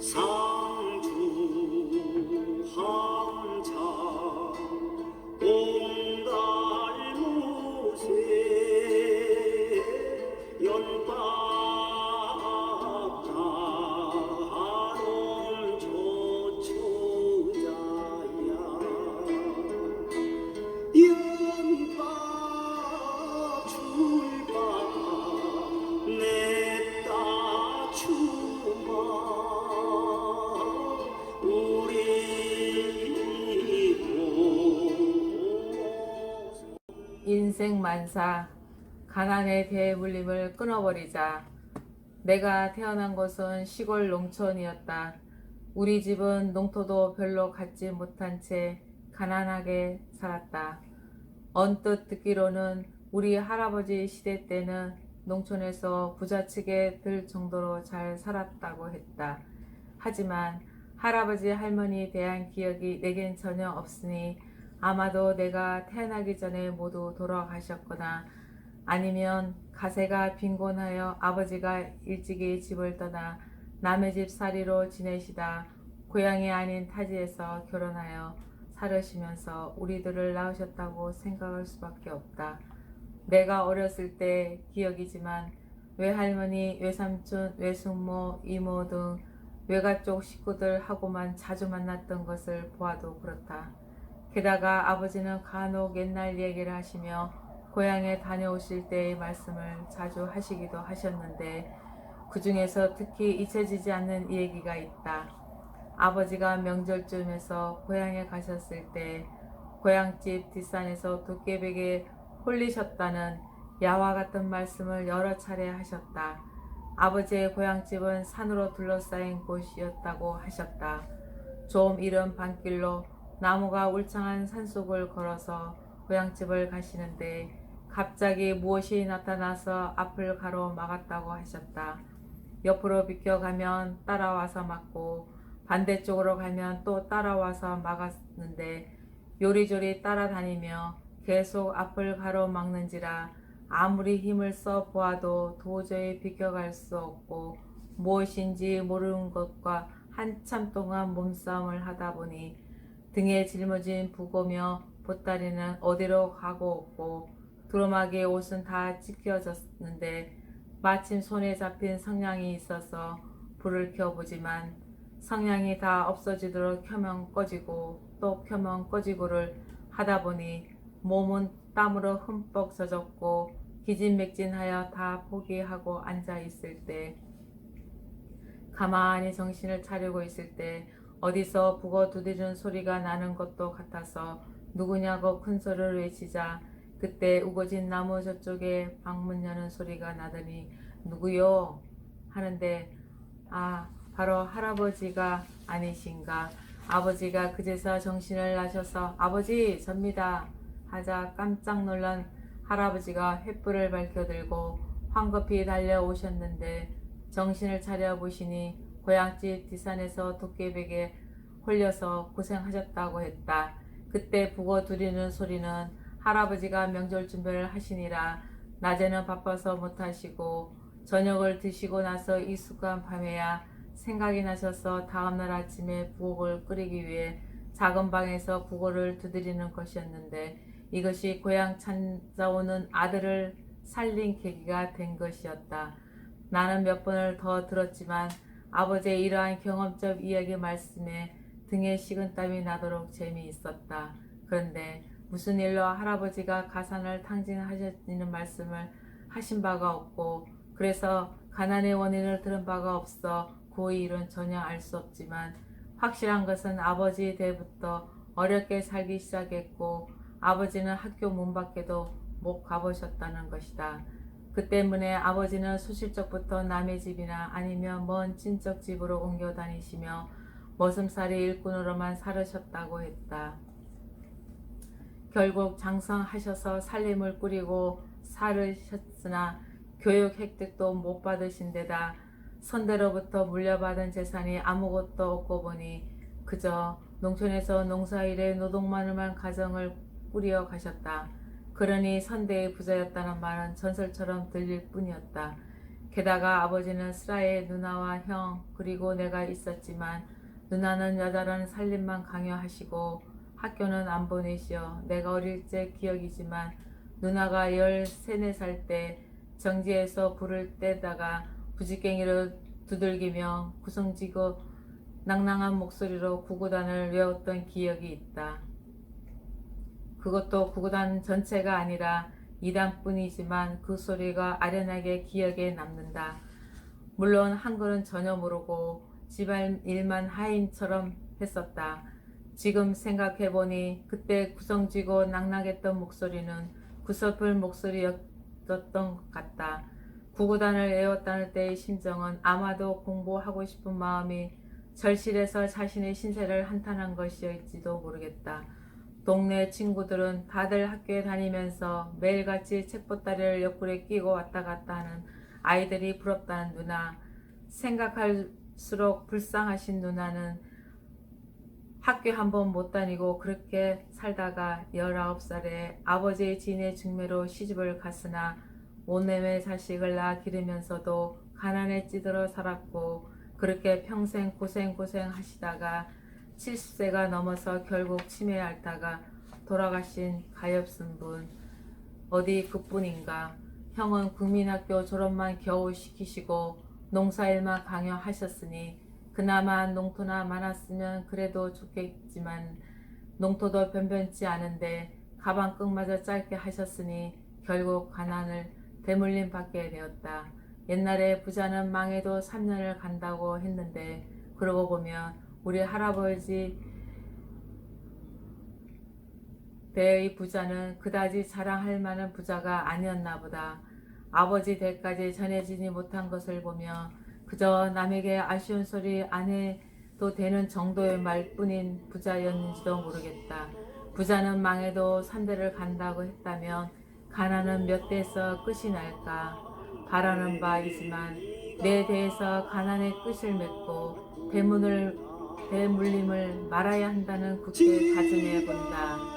상주 함차 공갈무새 연밥다놈 조초자야 연밥 출밥 냈다 주마 우리 인생 만사, 가난의 대물림을 끊어버리자. 내가 태어난 곳은 시골 농촌이었다. 우리 집은 농토도 별로 갖지 못한 채 가난하게 살았다. 언뜻 듣기로는 우리 할아버지 시대 때는 농촌에서 부잣집에 들 정도로 잘 살았다고 했다. 하지만 할아버지 할머니에 대한 기억이 내겐 전혀 없으니 아마도 내가 태어나기 전에 모두 돌아가셨거나 아니면 가세가 빈곤하여 아버지가 일찍이 집을 떠나 남의 집 살이로 지내시다 고향이 아닌 타지에서 결혼하여 살으시면서 우리들을 낳으셨다고 생각할 수밖에 없다. 내가 어렸을 때 기억이지만 외할머니, 외삼촌, 외숙모, 이모 등 외가 쪽 식구들하고만 자주 만났던 것을 보아도 그렇다. 게다가 아버지는 간혹 옛날 얘기를 하시며 고향에 다녀오실 때의 말씀을 자주 하시기도 하셨는데 그 중에서 특히 잊혀지지 않는 얘기가 있다. 아버지가 명절쯤에서 고향에 가셨을 때 고향집 뒷산에서 도깨비에게 홀리셨다는 야와 같은 말씀을 여러 차례 하셨다. 아버지의 고향집은 산으로 둘러싸인 곳이었다고 하셨다. 좀 이른 밤길로 나무가 울창한 산속을 걸어서 고향집을 가시는데 갑자기 무엇이 나타나서 앞을 가로막았다고 하셨다. 옆으로 비켜가면 따라와서 막고 반대쪽으로 가면 또 따라와서 막았는데 요리조리 따라다니며 계속 앞을 가로막는지라 아무리 힘을 써 보아도 도저히 비켜갈 수 없고 무엇인지 모르는 것과 한참 동안 몸싸움을 하다 보니 등에 짊어진 부고며 보따리는 어디로 가고 없고 두루마기의 옷은 다 찢겨졌는데 마침 손에 잡힌 성냥이 있어서 불을 켜보지만 성냥이 다 없어지도록 켜면 꺼지고 또 켜면 꺼지고를 하다 보니 몸은 땀으로 흠뻑 젖었고 기진맥진하여 다 포기하고 앉아있을 때 가만히 정신을 차리고 있을 때 어디서 북어 두드리는 소리가 나는 것도 같아서 누구냐고 큰 소리를 외치자 그때 우거진 나무 저쪽에 방문 여는 소리가 나더니 누구요? 하는데 바로 할아버지가 아니신가. 아버지가 그제서 정신을 나셔서 아버지 접니다 하자 깜짝 놀란 할아버지가 횃불을 밝혀들고 황급히 달려오셨는데 정신을 차려 보시니 고향집 뒷산에서 도깨비에게 홀려서 고생하셨다고 했다. 그때 북어 두리는 소리는 할아버지가 명절 준비를 하시니라 낮에는 바빠서 못하시고 저녁을 드시고 나서 익숙한 밤에야 생각이 나셔서 다음날 아침에 부엌을 끓이기 위해 작은 방에서 북어를 두드리는 것이었는데 이것이 고향 찾아오는 아들을 살린 계기가 된 것이었다. 나는 몇 번을 더 들었지만 아버지의 이러한 경험적 이야기 말씀에 등에 식은땀이 나도록 재미있었다. 그런데 무슨 일로 할아버지가 가산을 탕진하셨다는 말씀을 하신 바가 없고 그래서 가난의 원인을 들은 바가 없어 그 일은 전혀 알 수 없지만 확실한 것은 아버지 때부터 어렵게 살기 시작했고 아버지는 학교 문 밖에도 못 가보셨다는 것이다. 그 때문에 아버지는 수실적부터 남의 집이나 아니면 먼 친척 집으로 옮겨 다니시며 머슴살이 일꾼으로만 살으셨다고 했다. 결국 장성하셔서 살림을 꾸리고 살으셨으나 교육 혜택도 못 받으신 데다 선대로부터 물려받은 재산이 아무것도 없고 보니 그저 농촌에서 농사일에 노동만을만 가정을 꾸려 가셨다. 그러니 선대의 부자였다는 말은 전설처럼 들릴 뿐이었다. 게다가 아버지는 스라의 누나와 형 그리고 내가 있었지만 누나는 여자라는 살림만 강요하시고 학교는 안 보내시어 내가 어릴 적 기억이지만 누나가 13~14살 때 정지에서 불을 떼다가 부지깽이로 두들기며 구성지고 낭낭한 목소리로 구구단을 외웠던 기억이 있다. 그것도 구구단 전체가 아니라 2단뿐이지만 그 소리가 아련하게 기억에 남는다. 물론 한글은 전혀 모르고 집안일만 하인처럼 했었다. 지금 생각해보니 그때 구성지고 낭낭했던 목소리는 구슬픈 목소리였던 것 같다. 구구단을 외웠다는 때의 심정은 아마도 공부하고 싶은 마음이 절실해서 자신의 신세를 한탄한 것이었지도 모르겠다. 동네 친구들은 다들 학교에 다니면서 매일같이 책보따리를 옆구리에 끼고 왔다 갔다 하는 아이들이 부럽다는 누나. 생각할수록 불쌍하신 누나는 학교 한 번 못 다니고 그렇게 살다가 19살에 아버지의 진의 중매로 시집을 갔으나 5남매 자식을 낳아 기르면서도 가난에 찌들어 살았고 그렇게 평생 고생 하시다가 70세가 넘어서 결국 치매에 앓다가 돌아가신 가엾은 분. 어디 그뿐인가. 형은 국민학교 졸업만 겨우 시키시고 농사일만 강요하셨으니 그나마 농토나 많았으면 그래도 좋겠지만 농토도 변변치 않은데 가방끈마저 짧게 하셨으니 결국 가난을 대물림 받게 되었다. 옛날에 부자는 망해도 3년을 간다고 했는데 그러고 보면 우리 할아버지 대의 부자는 그다지 자랑할 만한 부자가 아니었나 보다. 아버지 대까지 전해지지 못한 것을 보며 그저 남에게 아쉬운 소리 안 해도 되는 정도의 말뿐인 부자였는지도 모르겠다. 부자는 망해도 3대를 간다고 했다면 가난은 몇 대에서 끝이 날까? 바라는 바이지만 내 대에서 가난의 끝을 맺고 대물림을 말아야 한다는 굳게 다짐해 본다.